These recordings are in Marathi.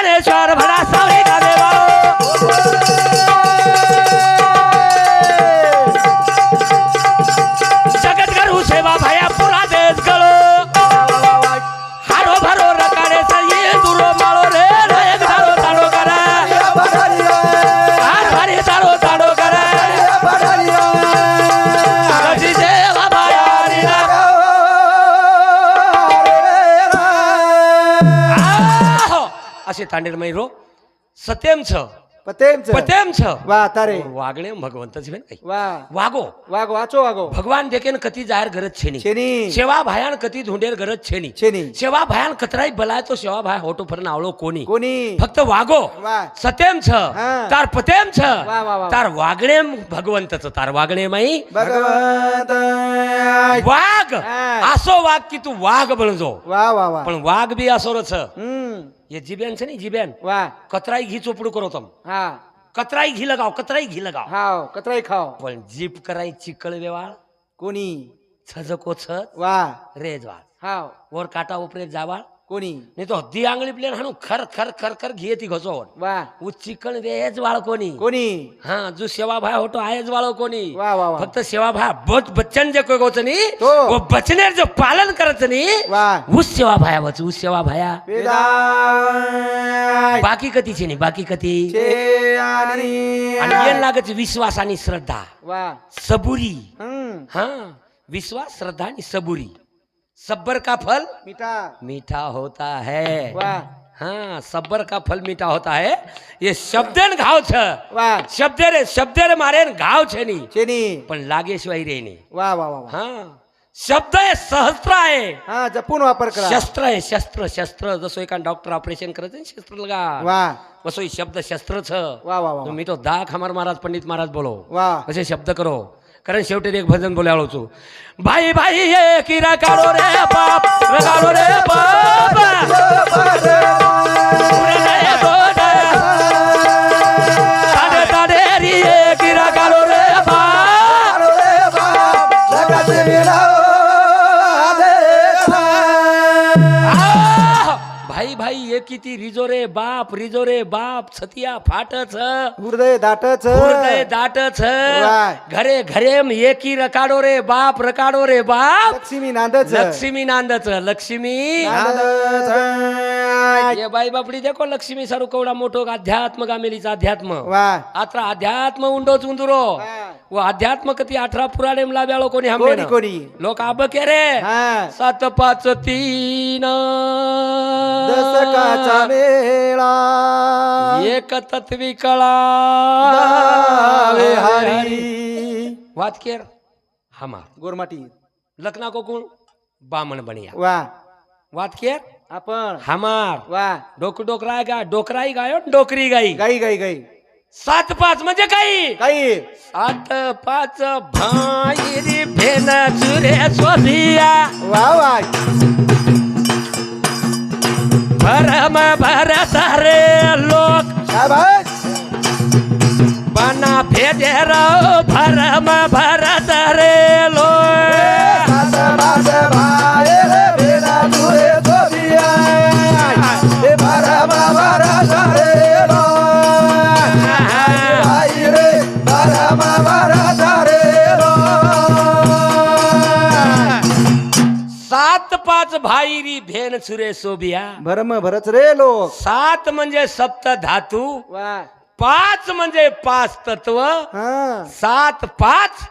ज्ञानेश्वर भला सावळी गावे जगत करू सेवा भया पुरा देश गळो हारो भरो रकाडे सये दुरो माळो रे एक धारो ताडो करा हार भारी ताडो ताडो करा कशी सेवा भया रीला असे तांडेर मैरो सत्यम छ पतेम छ वा तारे वागणे भगवंतच भेन काही वा वागो वागो वाचो वागो भगवान देखेन कती जाहीर गरज छेनी छेनी सेवा भायान कती धुंडेर गरज छेनी छेनी सेवा भायान कतराई बलाय तो सेवा भाया होटो फरन आवळो कोणी कोणी फक्त वागो वा सत्यम छ हा. तार पतेम छ वा, वा, वा. तार वागणे भगवंतच तार वागणे माई भगवंत वाघ हा. असो वाघ की तू वाघ बनजो वा वा वा पण वाघ बी असो रच हम्म ये जिब्यान छे नी जिब्यान वा कतराई घी चोपडू करो तम हा कतराई घी लगाव कतराई घी लगाव हाव कतराई खाओ पण जीप कराई चिकळ वेवाळ कोणी छजको छत वा रेजवाळ हाव वर काटा उपरे जावाळ कोणी नाही तो हद्दी आंगळी प्लेन हाणू खर खर खर खर घे ती घसोवर वा उ चिकण वेज वाळ कोणी कोणी हा जो सेवा भाया होतो आहेच वाळ कोणी वा वा वा फक्त सेवा भाया बच्चन जे कोई गोच नी तो. वो बचनेर जो पालन करत नी वा उस सेवा भाया वच उस सेवा भाया वेदाय बाकी कती छे नी बाकी कती छे आणि आणि येन लागत विश्वास आणि श्रद्धा वा सबुरी हम्म हाँ विश्वास श्रद्धा आणि सबुरी सब्बर का फल मिठा मीठा होता है वा हाँ सब्बर का फल मीठा होता है ये शब्दन घाव छ वा शब्दे मारे घाव छे नी छेनी पण लागेशिवाय रे नी वा वा वा वा हाँ शब्द आहे सहस्त्र आहे हा जपून वापर करा शस्त्र आहे शस्त्र शस्त्र जसो एका डॉक्टर ऑपरेशन करत शस्त्र लगा वा वसो ही शब्द शस्त्र छ वा वा वा मी तो दाख हमार महाराज पंडित महाराज बोलो वा असे शब्द करो कारण शेवटी एक भजन बोलावलो छू भाई भाई ये किरा काढो रे बाप रगाडो रे बाप पुरे रे गोडा ताडे ताडे री ये किरा काढो रे बाप भाई भाई ये किती रिजो रे बाप छतिया फाटच हृदय दाटच हृदय दाटच वाय. घरे घरे एकी रकाडो रे बाप लक्ष्मी नांदच लक्ष्मी नांदच लक्ष्मी नांदच ये बाई बापडी देखो लक्ष्मी सारू कवडा मोठो अध्यात्म गामेलीचा अध्यात्म वा आता अध्यात्म उंडोच उंदुरो वो अध्यात्म कती 18 पुराणे लाव्यालो कोणी कोणी हमने कोणी लोक आब के रे हा 7 5 3 दशकाचा मेळा एक तत्वी कळा दावे हरी वात केर हमा गोरमाटी लखना को कोण बामण बनिया वा वात केर आपण हमार वा डोकराई गा डोकराई गायो डोकरी गाई गाई गाई गाई 7 5 म्हणजे काही गाई 7 5 भाईरी भेन चुरे सोभिया वा वा भरम भरत रे लोक शाबास बना भेदे रो भरम भरत रे लोक सासबास भाई रे बेला तुरे सोबिया हे भरमा भरत रे लो भाई रे भरमा भरत रे लो 7 5 भाईरी भेन चुरे सोभिया भरम भरत रे लोक 7 म्हणजे सप्त धातू वा 5 म्हणजे 5 तत्व हा 7 5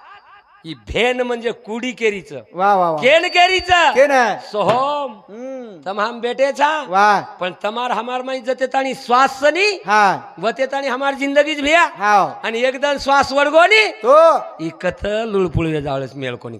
ही भेन म्हणजे कुडी केरीच वा वा वा केन केरीच के ना सोहम तम हम बेटे छा वा पण तमार हमार माई जते ताणी श्वास सनी हा वते ताणी हमार जिंदगीच भिया हाव आणि एकदम श्वास वडगोनी तो इकत लुळपुळवे जावळस मेळ कोणी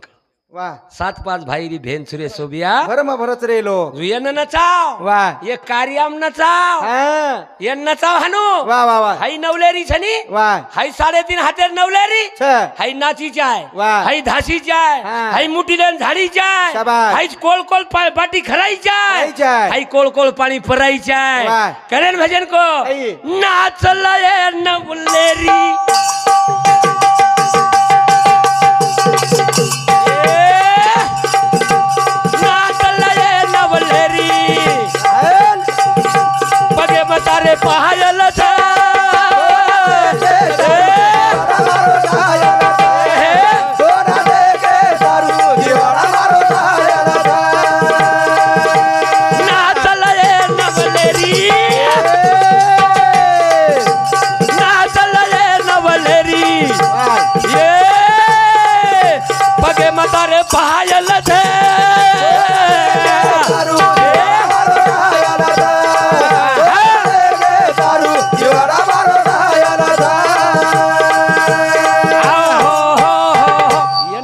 वा 7 5 भाईरी भेन सुरे सोबिया भरम भरत रे लोक जुयन नचाव वा ये कार्याम नचाव हा ये नचाव हानो वा वा वा हाई नवलेरी छनी वा हाई 3.5 हातेर नवलेरी छ हाई नाची चाय वाह. हाई धासी चाय हाँ. हाई मुठीलन झाडी चाय शाबास. हाई कोल कोल बाटी खराई चाय खाई चाय. हाई कोल कोल पाणी पराई चाय वाह. करेन भजन को आई. नाचल ये नवलेरी नाचल ये नवलेरी बगे बता तारे पायल छे नाचल ये नवलेरी नाचल ये नवलेरी ये पगे मतारे पायल छे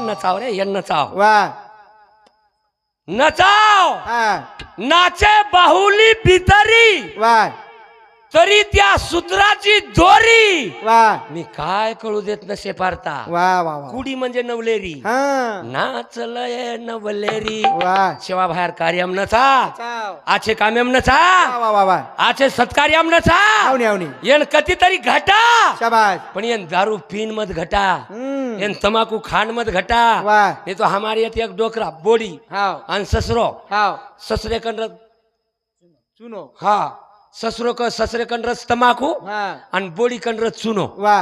नचाव रे ये नचाव वा नचाव हा नाचे बाहुली भितरी वा तरी त्या सूत्राची दोरी वा मी काय कळू देत नसे पारता वा वा वा कुडी म्हणजे नवलेरी हा नाचलय नवलेरी वा सेवा बाहेर कार्याम नचा चाव. आचे काम्यम नचा वा वा वा आचे सत्कार्याम नचा आवनी आवनी येन कधीतरी घटा शाबाश पण येन दारू पीन मत घटा हम्म येन तमाकू खाण मत घटा वा ये तो हमारी येते एक डोकरा बोडी हाव आणि ससरो हाव ससरे कंड सुनो हा ससरे कंडरच तमाकू हा आणि बोडी कंडरच चुनो वा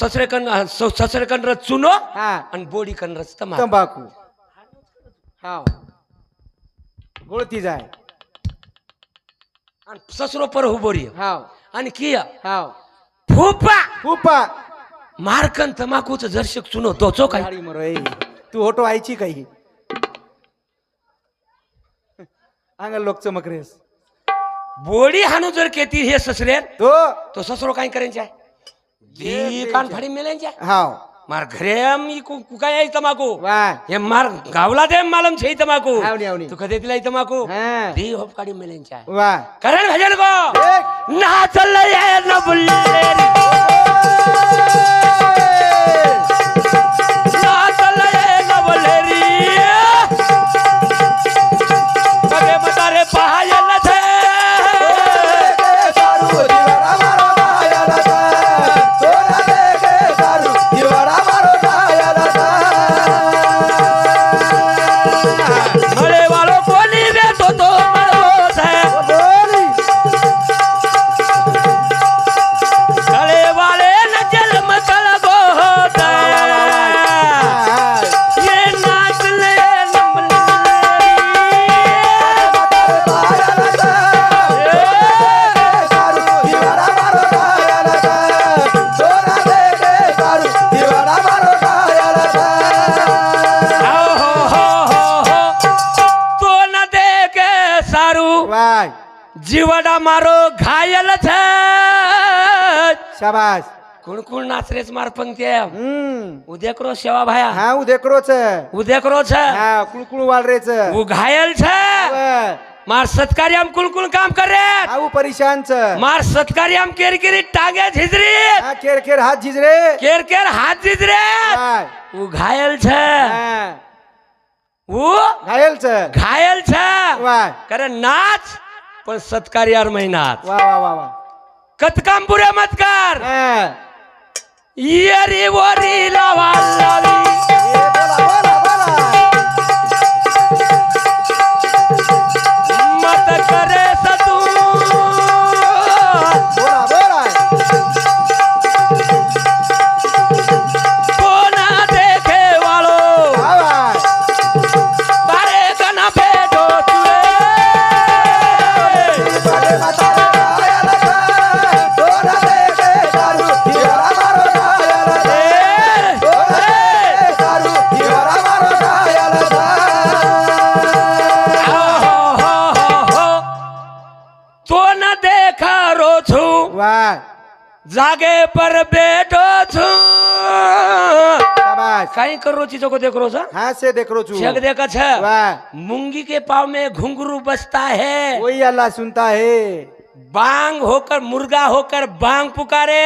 ससरे कंडरच चुनो हा आणि बोडी कंडरच तमाकू तंबाखू हाव गोळती जाय आणि ससरो पर हुबोरी हाव आणि किया हाव फुपा फुपा मारकन तमाकूच जर्शक चुनो दोचो काय गाडी मरो ए तू होटो आयची काही अंगल लोक चमक रेस बोडी हाणू जर केती हे ससरे तो तो ससरो काय करायचे दी कान फाडी मेलायचे हाव मार घरे मी कुकाय आई तमाकू वा हे मार गावला दे मालम छे तमाकू आवनी आवनी तू कधी तिला तमाकू हा दी होप काढी मेलायचे वा करण भजन को एक नाचल ये नबुल्लेरी नाचल ये नबुल्लेरी कगे मतारे पायल छे मळे वालो बोली वे तो मळो छे गले वाले न जन्म कलगो होता ये नाच ले तो न देखे सारू वा जीवडा मारो घायल छे शाबाश कुण कुण नाचरेच मार पंक्ती उद्या करो सेवा भाया हा उदेकरोच उद्या करो छे हा कुळकुळ वालरेच वो घायल छे मार सत्कार्याम कुलकुल काम कर रे आऊ परेशानच मार सत्कार्याम केर केरी टांगे झिजरी हा खेळ खेळ हात झिजरे केर केर हाथ झिजरे हा वो घायल छे वो घायलच घायल छे वा करे नाच पण सत्कार्यार महिनात वा वा वा वा कतकाम बुरे मत कर हा येरी वरी लावा लावी बोला बोला मत करे सतू बोला बोला कोना देखे वालो वा वा तारे कना पेटो तुए तो न देखा रो छू वा जागे पर बैठो छू शाबाश कहीं करो चीजों को देख रो सा हाँ से देख रो छू जग देखा छ वाह मूंगी के पाव में घुंघरू बसता है वही अल्लाह सुनता है बांग होकर मुर्गा होकर बांग पुकारे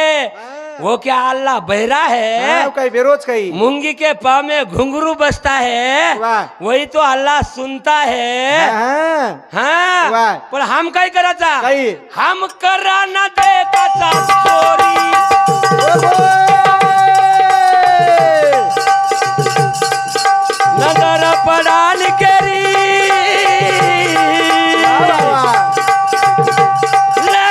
वो क्या अल्लाह बहरा है हाँ, कहीं बेरोज कहीं मूंगी के पाव में घुंघरू बसता है वाह वही तो अल्लाह सुनता है हाँ, हाँ वाह। पर हम काय करायचा काही हम करा ना देखाचा चोरी नजर पडान केरी ले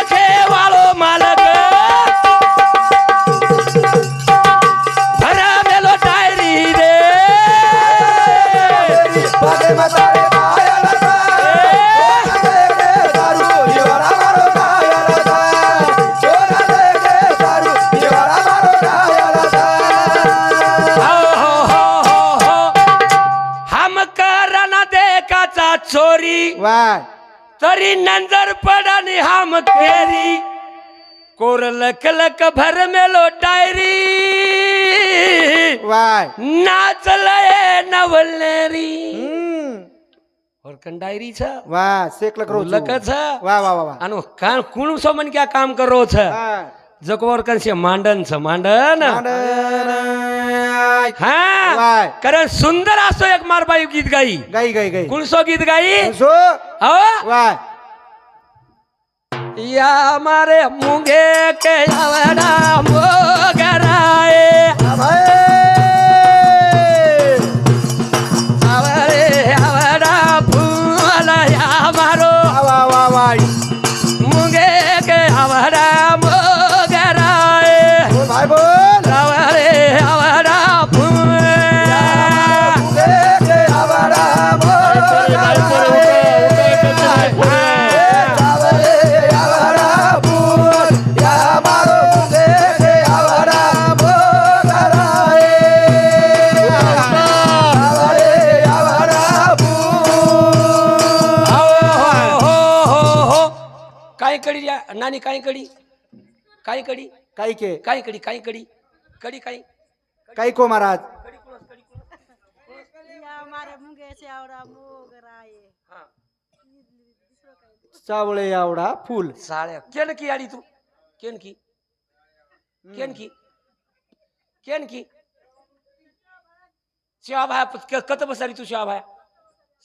वरी नंजर पड़नी हम केरी कोर लक लक भर मेलो डायरी वाय नाचलय नवलनेरी हम्म. और कन डायरी छ वा सेकलक रोज लक छ वा वा वा वा अनु कान कुण सो मन क्या काम कर रो छ हा. जकोवर कन से मांडन छ मांडन मांडन. हाँ वाय कारण सुंदर असो एक मारबाई गीत गाई गाई गाई गाई कुण सो गीत गाई सो हो वाय या मारे मुंगे के आवड़ा मोगराए आवरे आवड़ा फूल या मारो वा वा वाय मुंगे के आवड़ा मोगराए भाई बोल आवरे आवड़ा फूल के आवारा या मारो के आवारा काय कडी या नानी काय कडी काय कडी काही के काय कडी काय कडी कडी काय काही को महाराज हमारे मुंगे से आवड़ा मोगराए चावळे आवडा फुल साळ्या केन की आडी तू केन की केन की केन की शिवा भाया कत बसारी तू शिवा भाया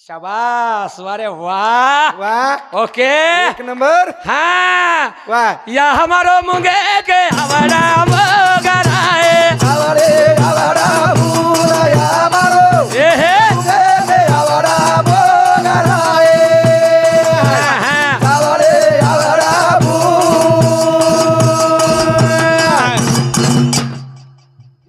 शाबास वारे वाह वा ओके एक नंबर हाँ वा या हमारो मुंगे के आवड़ा मोगराए आवारे आवारा भूला या मारो ए हे के आवारा बोगराए हाँ, आवारे आवारा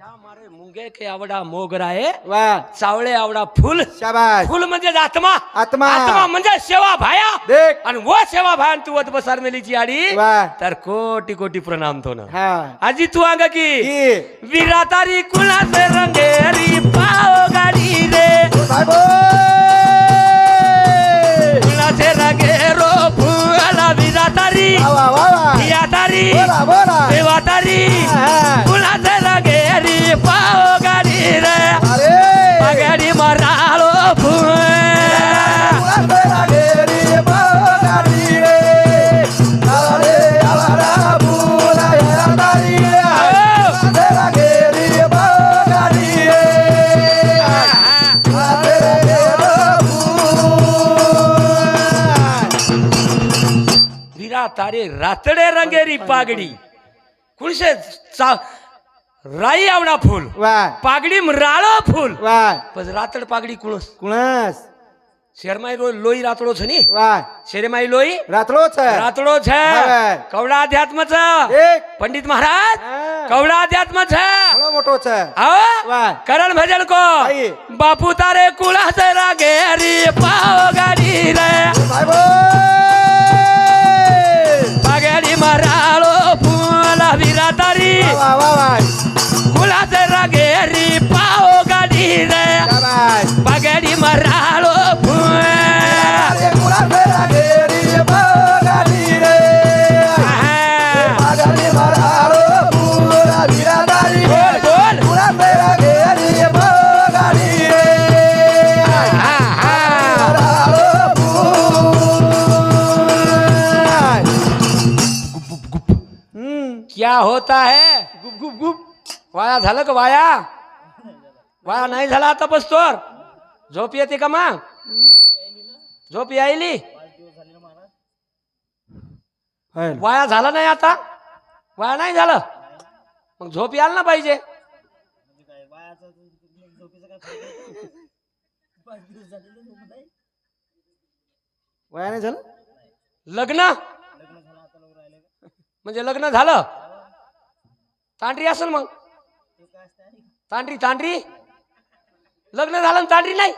या मारे मुंगे के आवड़ा मोगराए वा सावळे आवडा फुल शाबास फुल म्हणजे आत्मा आत्मा. आत्मा म्हणजे सेवा भाया देख आणि वो सेवा भाया तू वत बसार मेलीची आडी वा तर कोटी कोटी प्रणाम तो ना हा आजी तू अंग की की विरातारी कुणा से रंगेरी पाओ गाडी रे भाई बोल कुणा से रंगेरो फुला विरातारी वा वा वा विरातारी बोला बोला सेवातारी हा. कुणा से रंगेरी पाओ गाडी रे अरे पगडी मरालो फुल तेरा गेरी बोगारी रे आवारे आवारा भूला या तारी रे तेरा गेरी बोगारी रे तेरा गेरी विरा तारे रातडे रंगेरी पागडी कुणशे राई आवडा फुल वा पागडी राळो फुल वा पण रातड पागडी कुणस कुणास શેરમાઈ લોહી રાતડો છે ની વા શેરમાઈ લોહી રાતળો છે રાતડો છે હા. કવડા અધ્યાત્મ છે એક પંડિત મહારાજ હા. કવડા અધ્યાત્મ છે ઘણો મોટો છે આવો વાહ. કરણ ભજન કો આઈએ. બાપુ તારે કુળા છે રાગે હરી પાઓ ગાડી રે ભાઈ બોલ પાગડી મરાળો ફૂલ વીરા તારી વા વા વા કુળા છે રાગે હરી પાઓ ગાડી રે શાબાશ પાગડી મરાળો ફૂલ Pura तेरा गेरी बोगारी रे આહા. आगारी मरारो पूरा बिरादारी બોલ બોલ पूरा तेरा गेरी बोगारी रे આહા. मरारो क्या होता है गुप गुप गुप वाया झालं का वाया वाया नाही झाला आता बसतोर झोप येते का मग झोप यायली वाया झाला नाही आता वाया नाही झालं मग झोप यायला ना पाहिजे वया नाही झालं लग्न म्हणजे लग्न झालं तांडरी असेल मग तांडरी तांडरी लग्न झालं आणि तांडरी नाही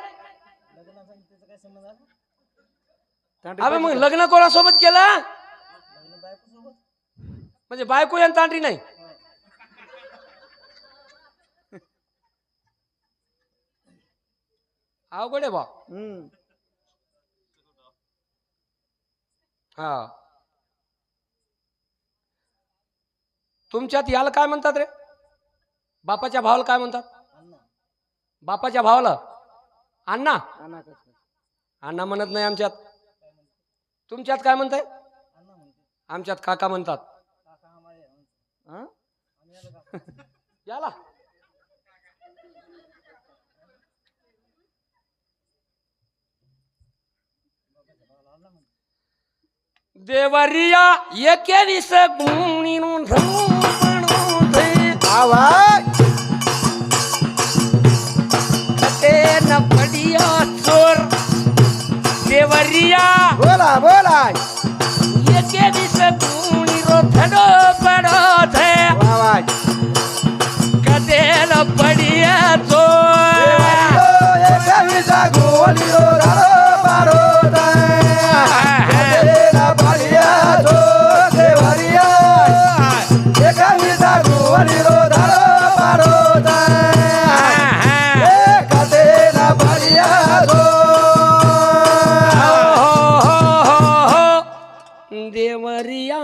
अबे मग लग्न कोणासोबत केलं म्हणजे बायको आणि तांडरी नाही अवघड आहे बा हम्म. हा तुमच्यात याला काय म्हणतात रे? बापाच्या भावाला काय म्हणतात? बापाच्या भावाला अण्णा. अण्णा म्हणत नाही आमच्यात. तुमच्यात काय म्हणताय? आमच्यात काका म्हणतात. हं? याला देवरिया एकेवीस गुणी आवाज न पडिया चोर. देवरिया बोला बोला एकेवीस गुणी धडो पडो थे. आवाज कते न पडिया चोर. एकावीसा गोली रो धारो पारो पालिया तो देवरिया एकावीसा गोली रो धारो पारो कते ना पालिया तो. देवरिया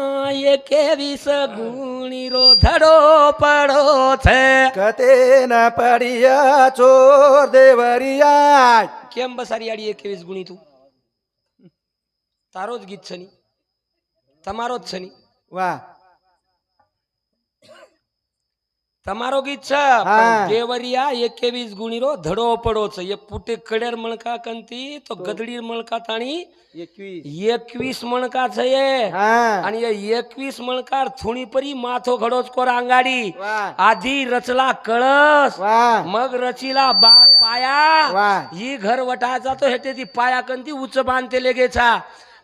एकेवीस गुणी रो धडो पडो छे. कते न पडिया चोर देवरिया. केम बसारी आड़ी 21 गुणी तू तारो ज गीत छनी તમારો જ છની વાહ તમારો ગીત છે હા. પણ દેવરિયા 21 ગુણી રો ધડો પડો છે. એ પુટે કડેર મણકા કંતી તો ગદડી મણકા તાણી 21 મણકા છે એ. હા અને એ 21 મણકાર થુણી પરી માથો ઘડો કોર આંગાડી. વાહ આધી રચલા કળશ વાહ मग रचिला पाया. वाह. ही घर वटायचा तो हेटे ती पाया कंती उच्च बांधते लेगेचा.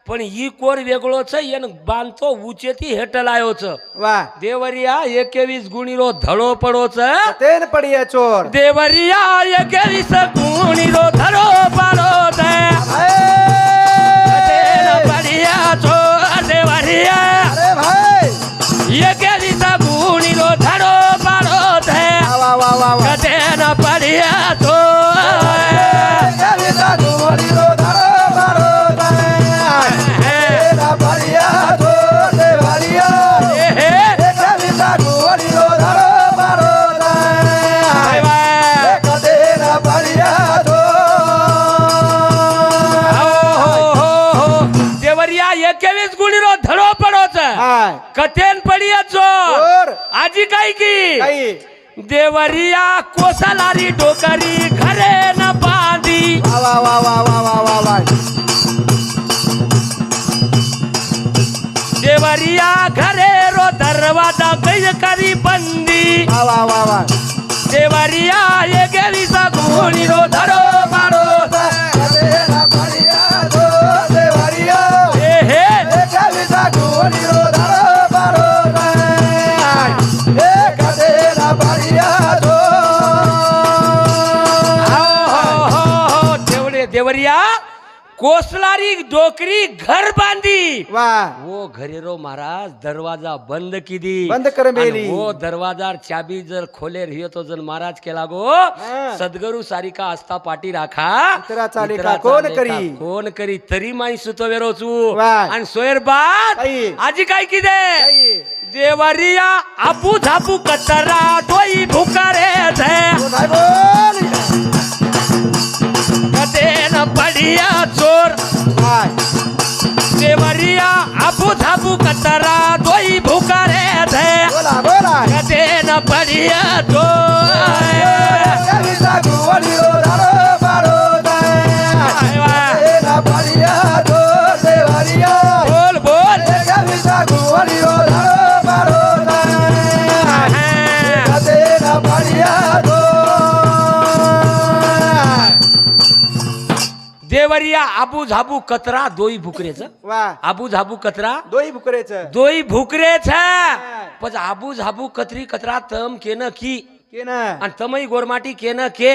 पण ही कोर वेगळो छ एन बांधतो उचेती हेटल आयो छ. वाह देवरिया 21 गुणी रो धडो पडो छ. कते न पडिया चोर. देवरिया 21 गुणी रो धडो पडो छ. कते न पडिया छो देवरिया अरे भाई 21 गुणी रो धडो पडो छ. वाह वाह वाह वाह कते न पडिया छो. एकावीसा गोली रो धारो पारो पालिया तो देवरिया एकावीसा गोली रो धारो पारो कते ना पालिया तो. देवरिया 21 गुणी रो धडो पडो छ. हाय कथेन पडिया चोर. चोर आजी काय की काही देवरिया कोसलारी डोकरी घरे न बांधी. वाह वाह वाह वाह वाह वाह वाह वाह देवरिया घरे रो दरवाजा गई करी बंदी. वाह वाह वाह वाह देवरिया 21 गुणी रो धडो पाडो. कते ना पालिया तो देवरिया हे एकावीसा गोली रो धारो पारो कते ना पालिया तो. देवरिया कोसलारी डोकरी घर बांधी. वाह वो घरेरो महाराज दरवाजा बंद कीधी. बंद कर मेली. आणि वो दरवाजार चाबी जर खोले रहियो तो जन महाराज के लागो सद्गुरु सारिका आस्था पाटी राखा. इतरा चाले इतरा का कोण चाले करी? का कोण करी तरी माई सुतो वेरो चू. वाह. आणि सोयर बात आई. आजी काय किदे काही देवरिया आपू झापू कचरा डोई भुकारे थे. भाई बोल कते न पडिया चोर. वाह देवरिया आपू झापू कचरा डोई भुकारे थे. बोला बोला कते न पडिया चोर. एकावीसा गोली रो धारो पारो कते ना पालिया तो देवरिया बोल बोल एकावीसा गोली रो धारो पारो कते ना पालिया तो. देवरिया आबू झाबू कचरा दोई भुकरेच. वाह आबू झाबू कचरा दोई भुकरेच दोई भुकरेच. पण आबू झाबू कचरी कचरा तम केन की के ना आणि तमई गोरमाटी केन के.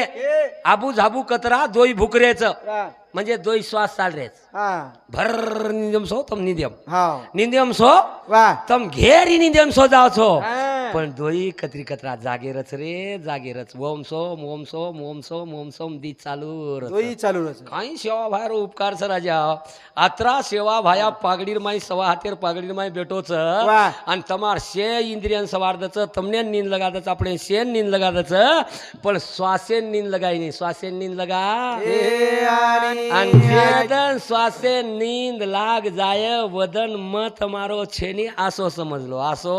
आबू झाबू कचरा दोई भुकरेच वाह म्हणजे दोई श्वास चालरेच. हा भर निंदम सो तम निंदम हा निंदम सो वाह तम घेरी निंदम सो जाओ छो. हा पण दोई कत्री कत्रा जागेरच रे जागेरच ओम सोम ओम सोम ओम सोम ओम सोम दी चालू दोही चालू रच काही सेवा भायर उपकार स राजा अत्रा सेवा भाया पागडीर माई सवा हातेर पागडीर माई बेटोच वाह. आणि तमार शे इंद्रियन सवारदच तमने नींद लगादच આપણે શેન નીંદ લગાદચ પણ શ્વાસે નીંદ લગાઈ નહીં શ્વાસે નીંદ લગા અને વેદન શ્વાસે નીંદ લાગ જાય વદન મ તમારો છેની આસો સમજ લો આસો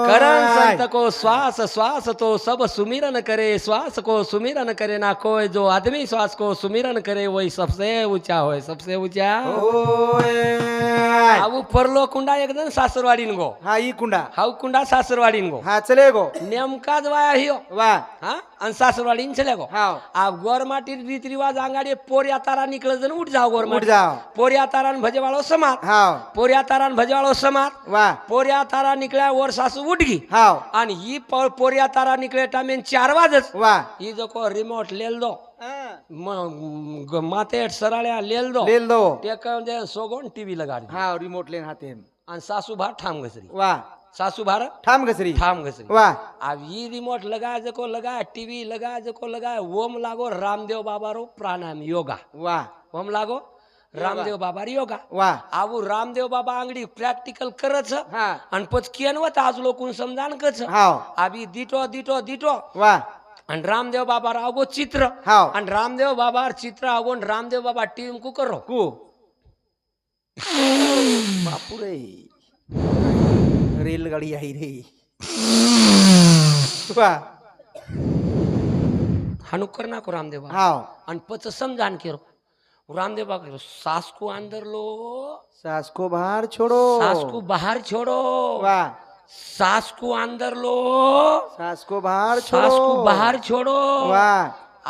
करण संत को श्वास श्वास तो सब सुमिरन करे श्वास को सुमिरन करे ना कोई जो आदमी श्वास को सुमिरन करे वही सबसे ऊंचा होय सबसे ऊंचा आऊ परलो कुंडा एकदम सासरवाडीन गो हा ई कुंडा हाऊ कुंडा सासरवाडीन गो हा चले गो नेमका जवाया हियो वा हा आणि सासरवाडीन चले गो हाव आप गोरमाटी रीत रिवाज आंगाडे पोरिया तारा निकळ जण उठ जाओ उठ गोरमाटी जाओ पोरिया तारान भजेवाळो समाज हाव पोरिया तारान भजेवाळो समाज वा पोरिया तारा निकळ्या वर सासू उठगी हाव आणि ही पोरिया तारा निकळे टामेन 4 वाजच वा ही जो को रिमोट लेल दो माते सराळ्या लेल दो लेल दो ते दे सोगोन टीव्ही लगाड दी. हाव रिमोट लेन हाते आणि सासू भार ठाम घसरी वा सासू भार ठाम घसरी ठाम घसरी वा अब ये रिमोट लगा जको लगा टीवी लगा जको लगा ओम लागो रामदेव बाबा रो प्राणायाम योगा वा ओम लागो रामदेव बाबा रो योगा वा आऊ रामदेव बाबा अंगडी प्रॅक्टिकल करच हा आणि पच केनवत आज लोकून समजान कच हाव आबी दिटो दिटो दिटो वा आणि रामदेव बाबा रागो चित्र हाव आणि रामदेव बाबा चित्र आगोन रामदेव बाबा टीम को करो कु बापुरे रेलगाडी आहे रे वा हानुकर ना को रामदेव बाबा हाव आणि पच समजान केरो रामदेव बाबा करो सास को अंदर लो सास को बाहर छोड़ो सास को बाहर छोड़ो वाह सास को अंदर लो सास को बाहर छोड़ो सास को बाहर छोड़ो वाह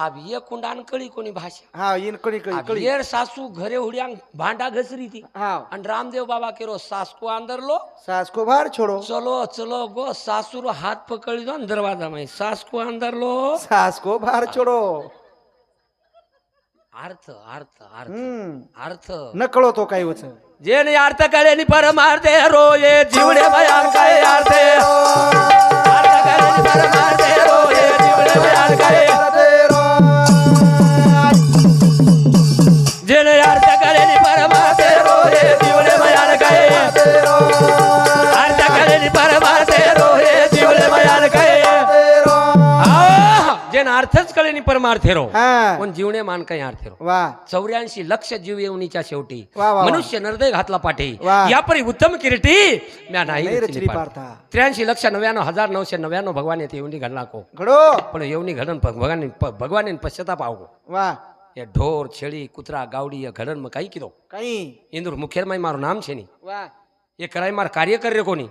अब ये कुंडान कळी कोणी भाषा हाँ इन कड़ी कड़ी अब कड़ी येर सासू घरे हुड्यांग भांडा घसरी थी हाँ आणि रामदेव बाबा केरो सास को अंदर लो सास को बाहर छोड़ो चलो चलो गो सासू रो हाथ पकड़ी दो दरवाजा में सास को अंदर लो सास को बाहर छोड़ो अर्थ अर्थ अर्थ अर्थ न कळो तो काही वच जेने अर्थ कळे नि परमार्थे रो ये जीवडे भयान काय अर्थ अर्थ कळे नि परमार्थे रो ये जीवडे भयान काय जेने अर्थ कळे नि परमार्थे रो ये जीवडे भयान काय अर्थ कळे नि परमार्थे रो ये जीवडे भयान काय जेन अर्थच कळे नि परमार्थे रो हाँ पण जीवने मान काय अर्थ रो वाह 84 लक्ष जीव येवणीच्या शेवटी वा, वा, वा. मनुष्य नरदय घातला पाठी वा. यापरी उत्तम किरीटी म्या नाही नाही रचली रचली पार्था. पार्था. 83,99,999 भगवान येते येवणी घडला को घडो पण येवणी घडन भगवान पश्चाताप आवगो वाह ये ढोर छेड़ी कुतरा गावड़ी ये घडन में कई किदो कहीं इंदुर मुखेर माई मारो नाम छे नी वाह ये कराई मार कार्य कर कोनी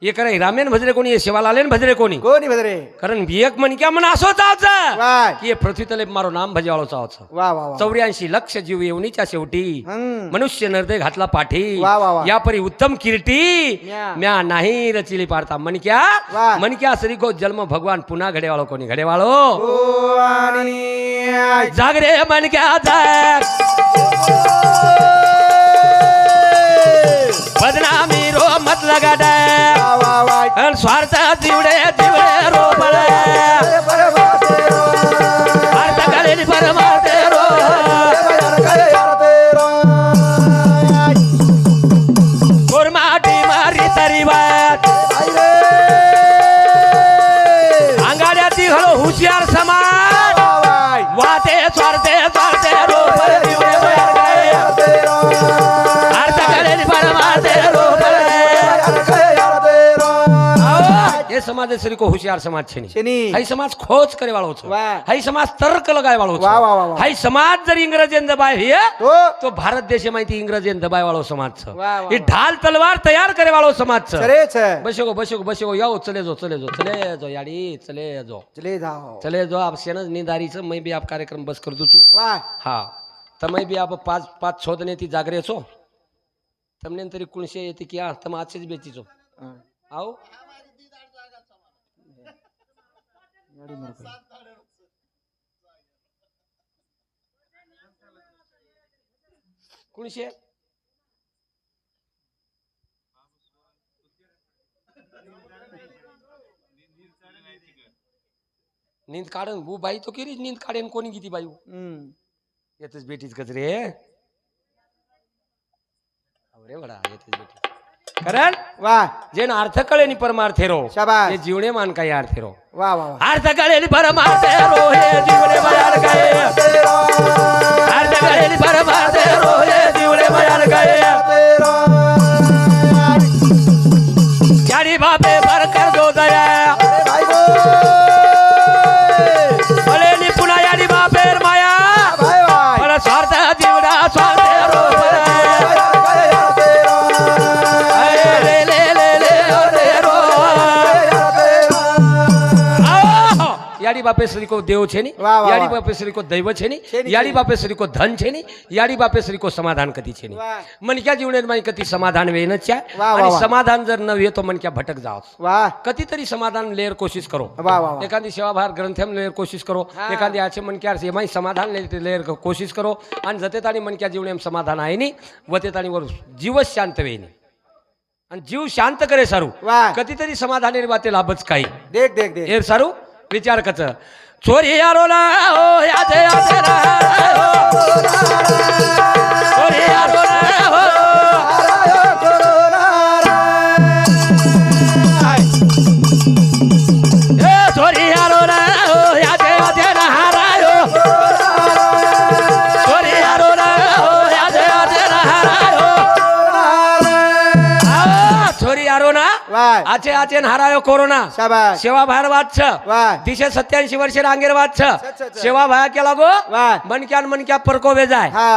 ये कराई रामेन भजरे कोनी ये शिवालालेन भजरे कोनी कोणी बदरे कारण एक मन क्या मन असो चावच वाह की ये पृथ्वी तले मारो नाम भजवाळो चावच वाह वाह वाह 84 लक्ष जीव येवणीच्या शेवटी मनुष्य नरदय घातला पाठी वा, वा, वा. यापरी उत्तम कीर्ती म्या. म्या नाही रचिली पाडता मन क्या वा. मन क्या सरी को जन्म भगवान पुन्हा घडेवाळो कोणी घडेवाळो ओ आणि जागरे मन क्या जाग बदनामी रो मत लगा दे वाह वाह वाह अन स्वार्थ जीवडे जीवडे रो पडे अर्थ कलेनी परमार्थे रो कोरमाटी मारी तरी बात अंगाड्याची हलो हुशियार समाज वाते स्वार्थे स्वार्थे रो पडे जीवडे बयार गाय अर्थ कलेनी परमार्थे रो ये समाज श्री को होशियार समाज छे छेनी. हाई समाज खोज करे वाळो छो वाह. हाई समाज तर्क लगाय वाळो छो वाह, वाह, वाह, वाह. हाई समाज जर इंग्रजेन दबाय हे तो भारत देश माहिती इंग्रजेन दबाय वाळो समाज छ वाह, वाह, ये ढाल तलवार तयार करे वाळो समाज छ सरे छ बसो यो चले जो याडी चले जो चले जाओ चले जो आप सेनज निदारी छ मैं भी आप कार्यक्रम बस कर दू छु वाह हा तमै भी आप पाच छोदने ती जागरे छो तमने तरी कुणशे येती की तम आजच बेची छो आओ कुणशे नींद काढन भू बाई तो किरी नींद काढेन कोणी किती बाई येतच बेटीच गजरे अरे बडा येतच बेटी कारण वाह जेन अर्थ कळे नि परमार्थे रो शाबास. हे जीवने मान काय अर्थे रो वाह वाह वाह अर्थ कळे नि परमार्थे रो हे जीवने बयान काय अर्थ कळे नि परमार्थे रो हे जीवने बयान काय यारी बापे पर कर दो दया भले नि पुन्हा यारी बापेर माया पण स्वार्थ जीवना स्वार्थ रो याडी बापेश्वरी को देव छे नी वाह, वाह, याडी वाह. बापेश्वरी को दैव छे नी छे नी, याडी छे नी. बापेश्वरी को धन छे नी याडी बापेश्वरी को समाधान कधी छे नी वाह. मनक्या जीवनेत माई कधी समाधान वेनच आहे वाह, वाह, आणि वाह. समाधान जर न वे तो मनक्या भटक जाओ वाह कधीतरी समाधान लेर कोशिश करो वाह वाह वाह एखादी सेवाभार ग्रंथम लेर कोशिश करो हा. एखादी आचे मनक्यार सेमाई समाधान लेर कोशिश करो आणि जतेत आणि मनक्या जीवनेम समाधान आहे नी वतेत आणि वर जीवच शांत वेनी आणि जीव शांत करे सारू वाह. कधीतरी समाधाने बाते लाभच काही देख देख देख एर सारू विचार कच चोरी यारो ना हो याचे याचे ना हो चोरी यारो ना हो ए चोरी यारो ना हो याचे याचे ना हारायो चोरी यारो ना हो याचे याचे ना हारायो चोरी यारो ना वाह आचे आचे हारायो कोरोना शाबास सेवा भार वाच वाह 387 वर्ष रांगेर वाच छ. सेवा भाया केला गो वाह मनक्या परको वेजाय हा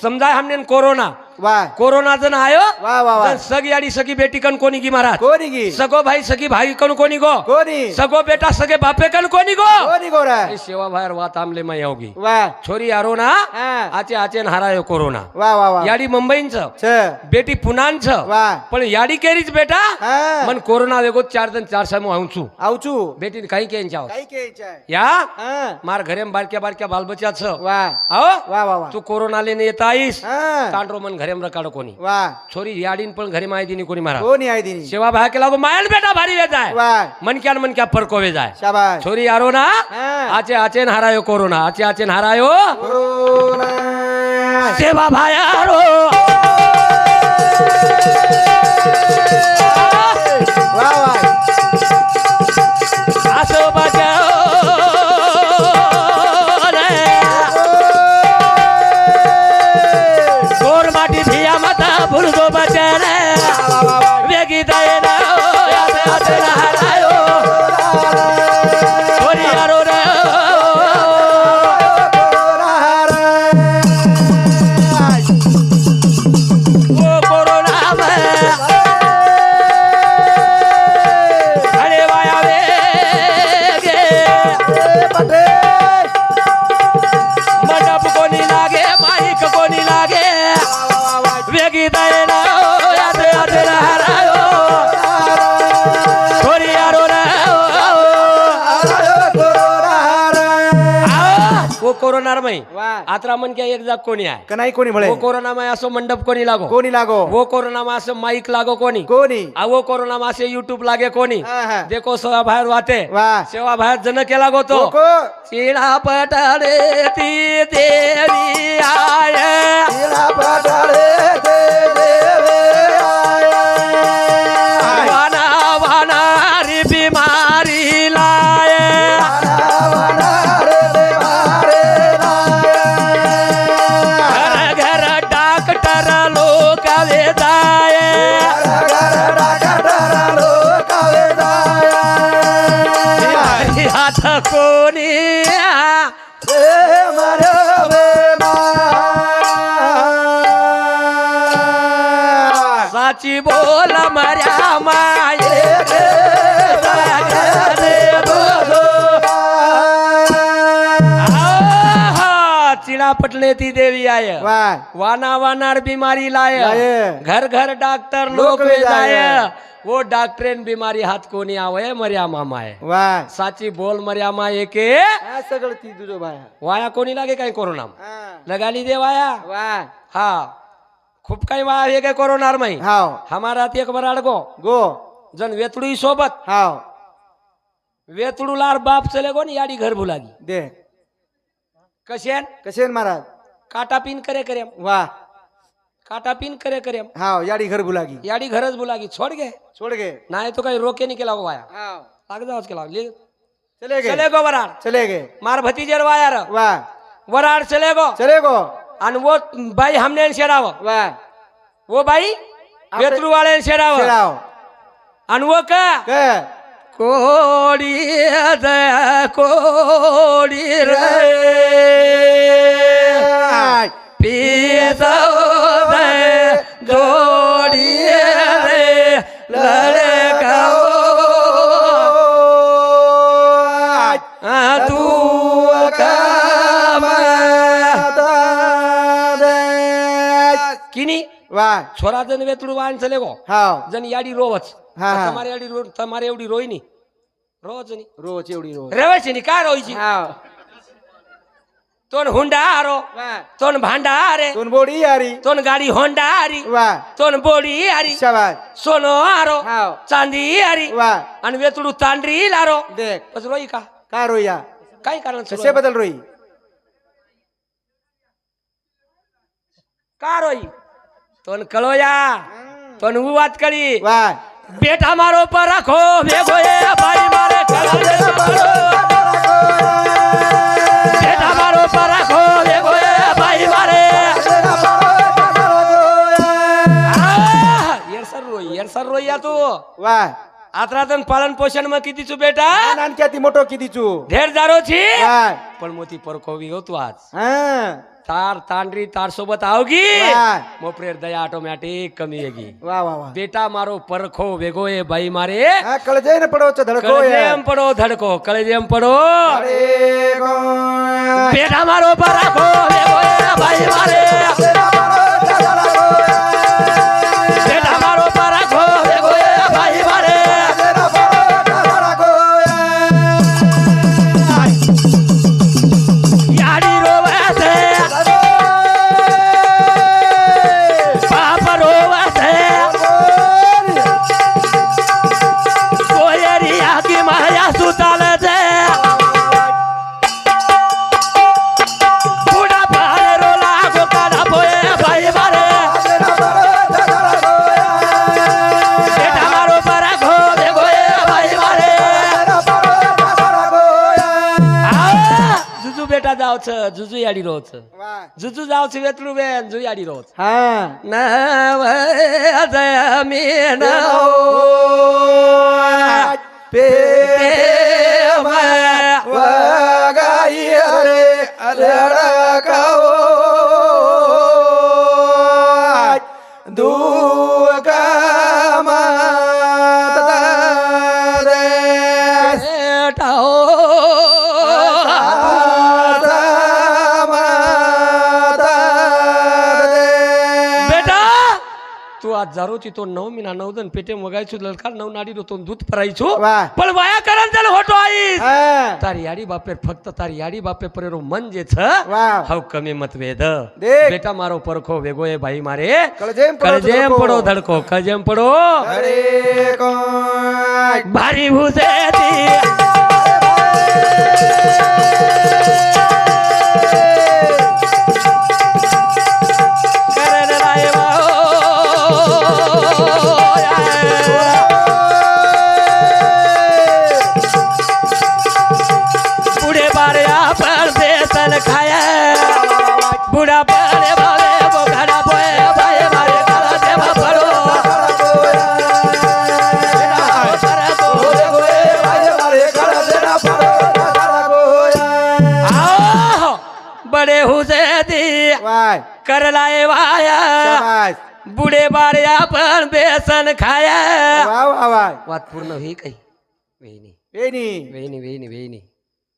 समजाय हमने कोरोना वाह कोरोना जन आयो वाह वाह वाह जन सग याडी सगी बेटी कन कोणी की महाराज कोणी गी सगो भाई सगी भाई कन कोणी गो कोणी सगो बेटा सगे बापे कन कोणी गो कोणी गोरा ए सेवा भायर वात आमले मै होगी वाह छोरी आरो ना हा आचे आचे हारायो कोरोना वाह वाह वाह याडी मुंबईंच छ बेटी पुनांच वाह पण याडी केरीच बेटा हा मन कोरोना वेगो 4 सामो आऊचू आवचू बेटी काही केंच्या काही केचाय या हा मार घरे बारक्या बारक्या बालबच्चा छ वाह आओ वाह वाह वाह तू कोरोना लेने येत आईस हा तांड्रो मन घरे रकाड कोणी वाह छोरी याडीन पण घरी माहिती नाही कोणी महाराज कोणी आहे दिनी सेवा भाया केला गो मायल बेटा भारी वे जाय वाह मनक्या परको वे जाय शाबास छोरी यारो ना हा आचे आचे हारायो कोरोना आचे आचे हारायो कोरोना सेवा भाया रो वाह वाह असो बजाओ गोर माटी भिया माता भूल गो बचन वेगी दये ना आचे आचे हारायो छोरी यारो रे ओ कोरोना में अरे वाया वेगे मंडप कोणी लागे माईक कोणी लागे वेगी दये ना याते याते हारायो छोरी यारो रे वो कोरोना मै वाह आत्रा मन क्या एक जाग कोणी आहे कनाई कोणी म्हळे वो कोरोना में असो मंडप कोणी लागो कोणी लागो वो कोरोना में असो माईक लागो कोणी कोणी वो कोरोना में असे यूट्यूब लागे कोणी हा, हा. देखो सेवा बाहेर वाते वाह सेवा बाहेर जन केला गो तो कोको चिणा पटले ती देवी आय तिला पटाळे ते देवे आये. वाना वानारी बिमारी लाय वनारे देवारे लाये. घर घर डॉक्टर लोक वेदाय घर डाकटरा लोकावे जाये. हात कोणी ते मरवे मा. साची बोल मर्या माये चिणा पटले ती देवी आय वाह वाना वानार बीमारी लाय लाय. घर घर डॉक्टर लोक लोक वे जाय. जाय वो डॉक्टरेन बीमारी हात कोणी आवय मर्या मामाय वाह साची बोल मर्या माये के हा सगळं ती तुझो बाया वाया कोणी लागे काय कोरोना हा लगाली दे वाया वाह हा खूप काही वाया हे काय कोरोनार माही हाव हमारा एक बराड गो गो जन वेतडू सोबत हाव वेतडू लार बाप चले गो याडी घर भुलागी दे कशेन कसे महाराज काटा पिन करे करे वा काटा पिन करे करे हाव याडी घर बुलागी याडी घरच बुलागी छोड़ गे छोड़ गे नाही तो काही रोके नहीं केला गो वाया हाव लाग जाओ केला ले चले गे चले गो वराड चले गे मार भतीजेर वायार वाह वराड चले गो चले गो आणि वो बाई हमने शेराव वाह वो बाई वेतरू वाले शेराव चलाओ आणि वो का के कोडी दया कोडी रे पिता जोडी रे लड़काओ तू किनी वाह छोरा जन वेतडू वाहन चले गो हाव जन याडी रोवच हा, हा. તમારી याडी रो તમારે एवढी रोईनी रोज नी रोज एवढी रोज रेवायची नी काय रोयची हाव तोन हुंडा हारो वाह तोन भांडा हारे दोन बोडी यारी तोन गाडी होंडा हारी वाह तोन बोडी हारी शाबाश सोनो हारो हाव चांदी हारी वाह आणि वेतडू तांडरी लारो देख बस रोई का काय रोया काय कारण कसे बदल रोई का रोई तोन कळोया तोन उवात करी वाह बेटा मारो पर रखो भेगो ये भाई मारे कळले पड़ो बेटा मारो पर रखो भेगो ये भाई मारे येर सर रोई या तू वाह आत्रातन पालन पोषण में किती चू बेटा नानक्या ती मोठो किती चू ढेर जारो छी वाह पण मोती परकोवी हो तू आज हां तार तांडरी तार सोबत आओगी वाह मोपरेर दया ऑटोमॅटिक कमी येगी वाह वाह वाह बेटा मारो परखो वेगो ये भाई मारे हा कळजे न पडो धडको कळजेम पडो धडको कळजेम पडो अरे गो बेटा मारो परखो वेगो ये भाई मारे बेटा मारो परखो वेगो ये भाई मारे याडी रोवते बाप रोवते कोयरी आगी माया सुतालते पुढा पाळे रोला गोकाला पोये भाई मारे बेटा मारो परखो वेगो ये भाई मारे जुजू बेटा जावच जुजू याडी रोच वाह जुजू जावच वेतलू बेन जु याडी रोच हां नव दया मी नव पे वगाई अरे लड़काओ दुका माता दे बेटा हो बेटा तू आज जारोची तो 9 महिना 9 जण पेटे मगायचो ललकार 9 नाडी तो दूध परायचो वाह. पण वाया करण जल होतो आईस हां तारी याडी बापे फक्त तारी याडी बापे परेरो मन जे छ वाह. हाव कमी मत वेद देख. बेटा मारो परखो वेगो ए भाई मारे कळजेम पडो कळजेम धडको. पडो धडको कळजेम पडो अरे गो भारी भुसे ती करण राय बुढ़े बारे पर बेसन खाया बुढ़ा बारे बारे बोखड़ा बोए भाई मारे कला देवा पड़ो आओ बड़े हुसे दी वाह कर लाए वाया शाबाश बुढ़े बारे पर बेसन खाया वाह वाह वाह बात पूर्ण हुई कही वेनी वेनी वेनी वेनी वेनी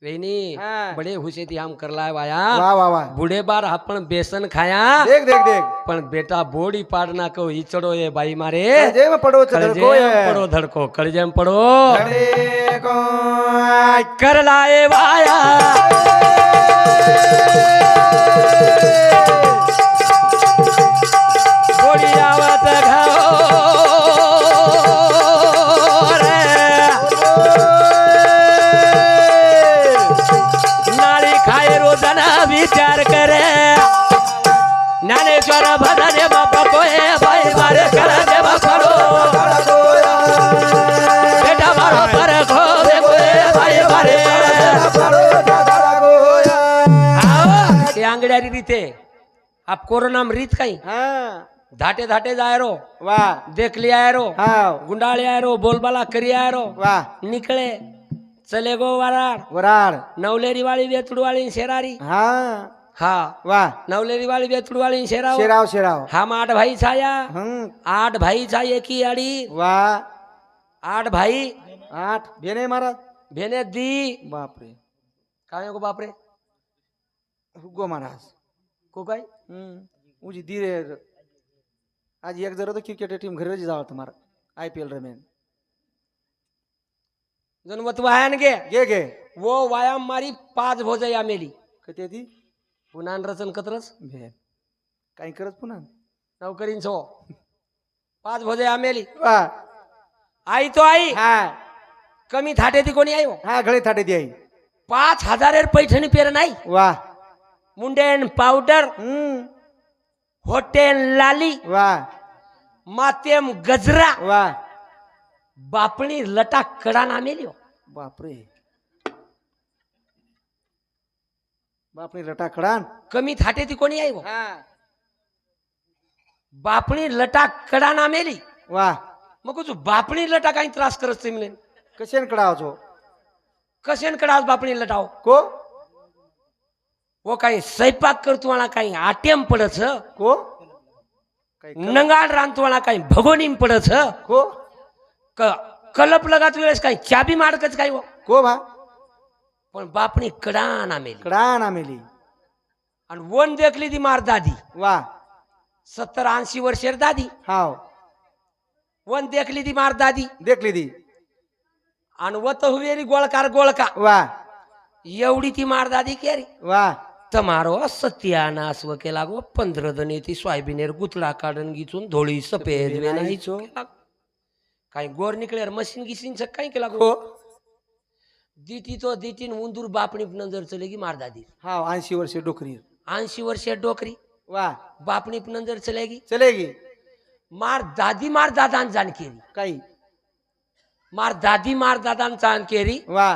वेनी हाँ. बड़े हुसे थी हम कर लाए वाया वाह वाह वाह बूढ़े बार अपन बेसन खाया देख देख देख पण बेटा बोड़ी पाड़ना को इचड़ो ये भाई मारे कळजेम पडो धडको कळजेम पड़ो धड़को कळजेम पड़ो अरे गो कर लाए वाया बोड़ी आवत घाओ री रीते आप कोरोना में रीत कहीं हाँ धाटे धाटे जाए रो वाह देख लिया है रो हाँ गुंडाले आए रो बोलबाला करी आए रो वाह निकले चले गो वारार वरार नवलेरी वाली बेतुड़ वाली शेरारी हाँ हाँ वाह नवलेरी वाली बेतुड़ वाली शेरा शेराव शेराव हम 8 भाई छाया हम्म 8 भाई छाये की आड़ी वाह 8 भाई 8 बेने महाराज भेने दी बाप रे काय को बाप रे हुगो महाराज को काय उजी धीरे आज एक जरा तो क्रिकेट टीम घरी जावं तुम्हारा IPL रमेन जनवत वायान गे गे वो वायाम मारी 5 भोजया मेली कधी ती पुन्हा रचन कत्रच भे काही करत पुन्हा नौकरीन छो 5 भोजया मेली वाह आई तो आई हा कमी थाटे ती कोणी आई हो हा गळे थाटे ती आई 5,000 पैठणी पेर नाही वाह मुंडेन पावडर होटेल लाली वाह मातेम गजरा वाह बापणी लटा कडा ना मेली हो बापरे बापरे रटा कडान कमी थाटे ती कोणी आई हो हा बापणी लटा कडा ना मेली वाह मग तू बापणी लटा काही त्रास करत म्हणे कशेन कडावचो कशेन कडास बापणी लटाव को वो काही स्वयंपाक करतो मला काही आटेम पडच को काही नंगाड रांधतो मला काही भगोनीम पडच को कलप लगात वेळेस काही चाबी माडकच काही हो को भा पण बापणी कडा ना मेली कडान आमेली आणि वन देखली ती मार दादी वाह 70-80 वर्षेर दादी हाव वन देखली ती मार दादी देख ली दी आणि वत हुवेरी गोळकार गोळका वाह एवढी ती मार दादी केरी वाह તમારો સત્યાનાશ વકે લાગો 15 દને થી સોયાબીનેર ગુતડા કાઢન ગીચુન ધોળી સફેદ વેનાઈ છો કાઈ ગોર નીકળે મશીન ગીસીન છે કાઈ કે લાગો को દીટી તો દીટીન ઉંદુર બાપણી નજર ચલેગી માર દાદી हाव 80 वर्षे डोकरी 80 વર્ષે ડોકરી वाह બાપણી નજર ચલેગી चलेगी માર દાદી માર દાદાન જાનકેરી काही માર દાદી માર દાદાન જાનકેરી वाह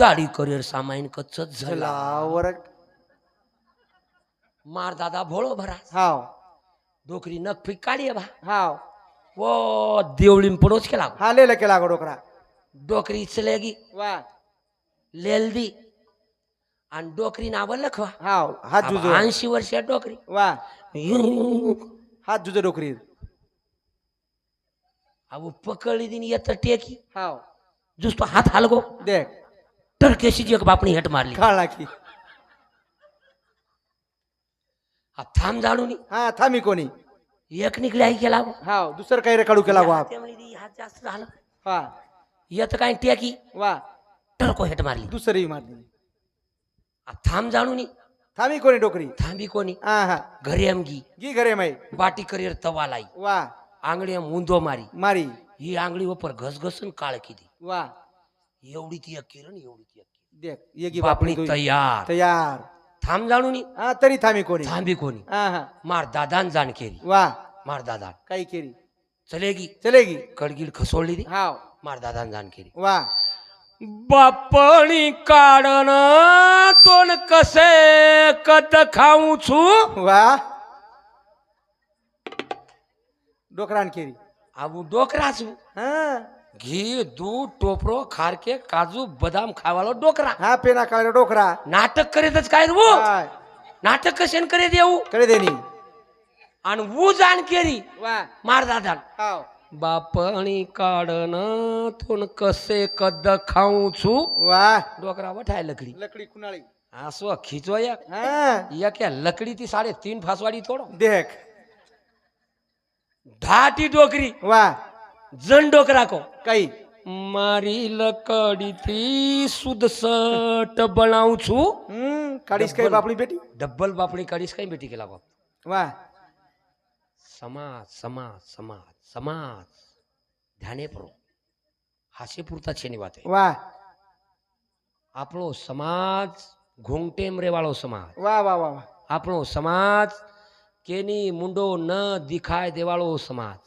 દાડી કરિયર સામાઈન કચ્છ ઝલા झलावर मार दादा भोळो भरा हाव डोकरी नख फिक काढी बा हाव वो देवळीम पडोच केला हा ले केला गो डोकरा डोकरी चलेगी वाह लेल दी आणि डोकरी नाव लखवा हाव हात जुजो 80 वर्षे डोकरी वाह हात जुजो डोकरी अब पकड़ी दिन येत टेकी हाव जुस्तो हात हालगो देख टरकेशी जी एक बापणी हेट मारली काढला की अब थांब जाणूनी हा थांबी कोणी एक निकले आई केला गो हाव दुसरं काही रे काढू केला गो आप हात जास्त झालं हा येत काय टेकी वाह टरको हेट मारली दुसरी मारली अब थांब जाणूनी थांबी कोणी डोकरी थांबी कोणी हा हा घरी आमगी गी घरे माई बाटी करियर तवा लाई वाह आंगडी मुंदो मारी मारी ही आंगडी ऊपर घसघसन काळ किती वाह एवढी ती किरण एवढी ती देख ये गी बापणी बापणी तयार तयार थांब जाणूनी हा तरी थांबी कोणी थांबी कोणी हा हा मार दादान जाण केली वाह मार दादा काही केली चलेगी चलेगी कडगीड खसोडली ती हाव मार दादान जाण केली वाह बापणी काढण तोन कसे कद खाऊ छू वाह डोकरान केली आबू डोकरा छू हा घी दूध टोपरो खारके काजू बदाम खावालो डोकरा हा पेना काढला डोकरा नाटक करीतच काय रे वो हाय नाटक कशेन करे देऊ कडे देनी आणि वो जाण केली वाह मार दादान हाव बापणी काढण तोन कसे कद खाऊ छू वाह डोकरा वठाय लकडी लकडी कुणाळी आसो खीचो एक हा क्या लकड़ी ती 3.5 फासवाड़ी तोड़ो देख ढाटी डोकरी वाह जन डोकरा को काही मारी लकड़ी थी सुदसट बनाऊ छू काढीस काही बापडी बेटी डब्बल बापड़ी काढीस काही बेटी केला बाप वाह समाज समाज समाज समाज ध्याने परो हास्य पुरता छेनी बात है वाह આપણો સમાજ ઘૂંઘટેમ રેવાળો સમાજ वाह वाह वाह આપણો સમાજ કેની મુંડો ન દિખાય દેવાળો સમાજ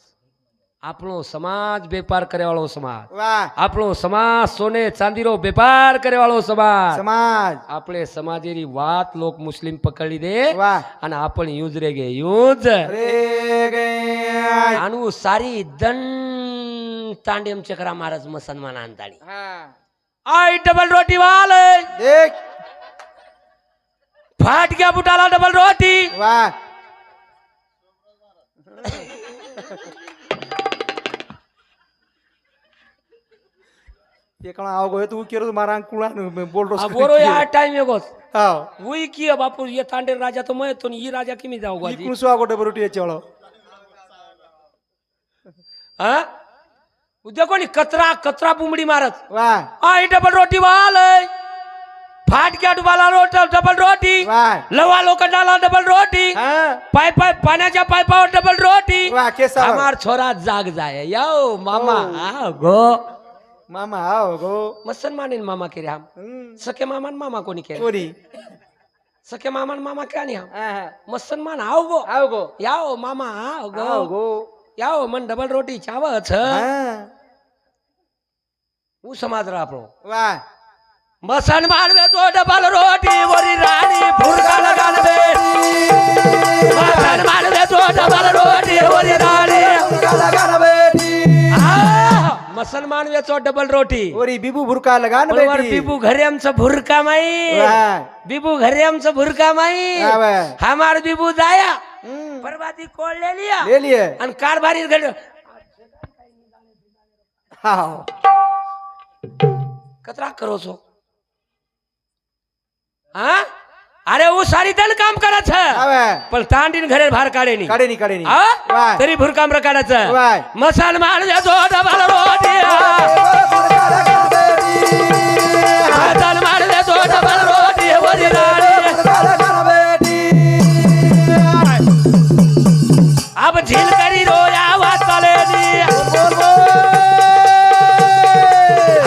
આપણો સમાજ વેપાર કરે વાળો સમાજ, વાહ આપણો સમાજ સોને ચાંદીનો વેપાર કરે વાળો સમાજ. સમાજ આપણે સમાજેની વાત લોક મુસ્લિમ પકડી દે વાહ અને આપણે યુજ રે ગે યુજ રે ગયા આનું સારી દન તાંડેમ ચકરા મહારાજ મુસલમાન આંતાડી હા આઈ ડબલ રોટી વાલે દેખ फाट गया बुटाला डबल रोटी. વાહ એકલા આવ ગયો તું કેરો મારા કુળા બોલરો अब बोरो यार टाइम है गोस હા वही किया बापू ये तांडे राजा तो मैं तो नहीं, ये राजा किमी जाऊंगा जी ઈકણું સો આગો ડબલ રોટી ચળો हाँ देखो नी कतरा कतरा बुमड़ी मारत વાહ आई डबल रोटी वाले फाट गया डुबाला रोटी डबल रोटी વાહ लवा लोक डाला डबल रोटी હા पाइप पाइप पाण्याच्या पाइपावर डबल रोटी વાહ કેસા हमार छोरा जाग जाए यो मामा आओ गो મામા આવ ગો मुसलमान इन मामा के हम सके मामा न मामा को नहीं कह કોરી सके मामा न मामा क्या नहीं हम હા હા मुसलमान आओ गो આવ ગો याओ मामा आओ गो આવ ગો याओ मन डबल रोटी चाव छ હા હું સમાજ આપણો વાહ મુસલમાન વેચો ડબલ રોટી વરી રાણી ભૂરકા લગાડ બેટી મુસલમાન વેચો ડબલ રોટી વરી રાણી લગાડ બેટી मुसलमान वेचो डबल रोटी ઓરી બીબુ ભુરકા લગા ને बरोबर બેટી बीबू घरी आमचं भुरका माई વાહ बीबू घरी आमचं भुरका माई આવે हमार बीबू जाया હમ, बर्बादी कोण ले लिया લે લીએ आणि कारभारी घड હા कतरा करो છો हा अरे वो सारी दल काम करत છે આવે पण तांडीन घरे बाहेर काढे नाही કાઢે ની કાઢે ની हा? વાહ तरी भुरकाम रकाडाचं વાહ मुसलमान वेचो डबल रोटी मुसलमान वेचो डबल रोटी वरी राणी अब झील करी रोया वाचले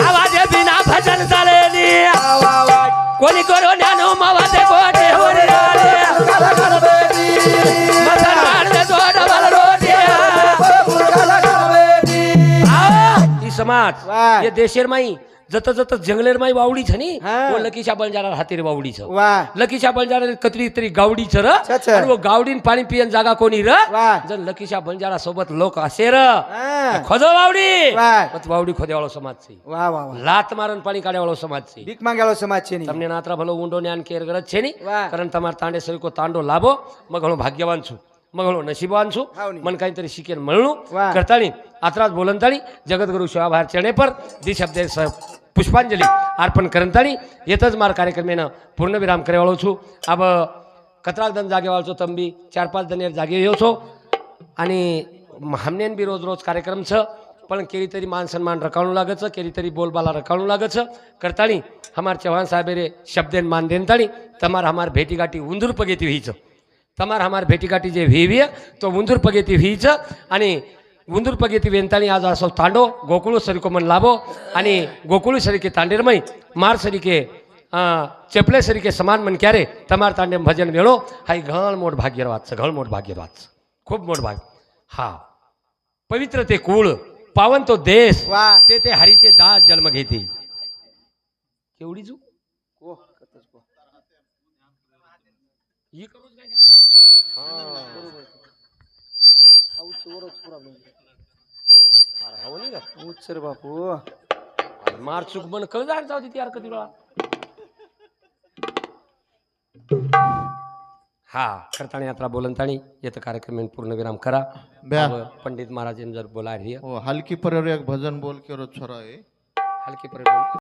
आवाज बिना भजन चाले कोणी करो ज्ञानो मावाचे कोटे वरी राणी मुसलमान वेचो डबल रोटी ई समाज वाह. ये देशेर माई जत जत जंगलेर माई वावडी छ नी हा. वो लकीशा बंजारा हातीर वावडी छ વાહ लकीशा बंजारा कतरी तरी गावडी छ र छ, छ. आणि वो गावडीन पाणी पियन जागा कोणी र વાહ जर लकीशा बंजारा सोबत लोक असे र હા खोदो वावडी વાહ मत वावडी खोदेवाळो समाज છે વાહ વાહ વાહ લાત મારન પાણી કાઢેવાળો સમાજ છે ભીખ માંગેલો સમાજ છે ની તમને નાત્રા ભલો ઊંડો જ્ઞાન કેર ગરજ છે ની વાહ. कारण તમાર तांडे सरीको तांडो लाभो मग घणो भाग्यवान છું मग घणो नशिबवान છું हाव नी. मन काहीतरी शिकेन म्हणू वाह. करताळी आत्रात बोलंताळी जगद्गुरु शिवाभार चरणे पर दी शब्दे पुष्पांजली अर्पण करंताळी येतच मार कार्यक्रमेनं पूर्णविराम करेवाळो છું अब कतराक दन जागेवाळो तंबी 4-5 दनेर जागे येऊ છો आणि हमनेन बी रोज रोज कार्यक्रम छ पण केरी तरी मान सन्मान रकाणू लागत छ केरी तरी बोलबाला रकाणू लागत छ करताळी हमार चव्हाण साहेब रे शब्देन मान देनताळी तमार हमार भेटीगाठी उंदूर पगेती व्हीच तमार हमार भेटीगाठी जे व्हीवी तो उंदूर पगेती व्हीच आणि उंदूर पगेती वेंताळी आज असो तांडो गोकुळू सरीको मन लाभो आणि गोकुळू सरीके तांडेरमय मार सरीके चेपले सरीके समान मन क्यारे तमार तांडे भजन वेळो हाई घण मोठ भाग्यवाद छ घण मोठ भाग्यवाद छ खूप मोठ भाग हा पवित्र ते कुळ पावन तो देश વાહ ते हरीचे दास जन्म घेते केवढी जू ઓહ કતસ કો ही करूच काय का? આવું ચોરો ચોરા अरे हो नाही का ઉચ્ચર બાપू अरे मार चूक बन कळ जाण जाऊ ती यार कधी वेळा हा करताणी यात्रा बोलंताणी येतं कार्यक्रम पूर्ण विराम करा ब्या. अब पंडित महाराज जर बोला रही हो हलकी पर एक भजन बोल के छोरा है हलके पर बोल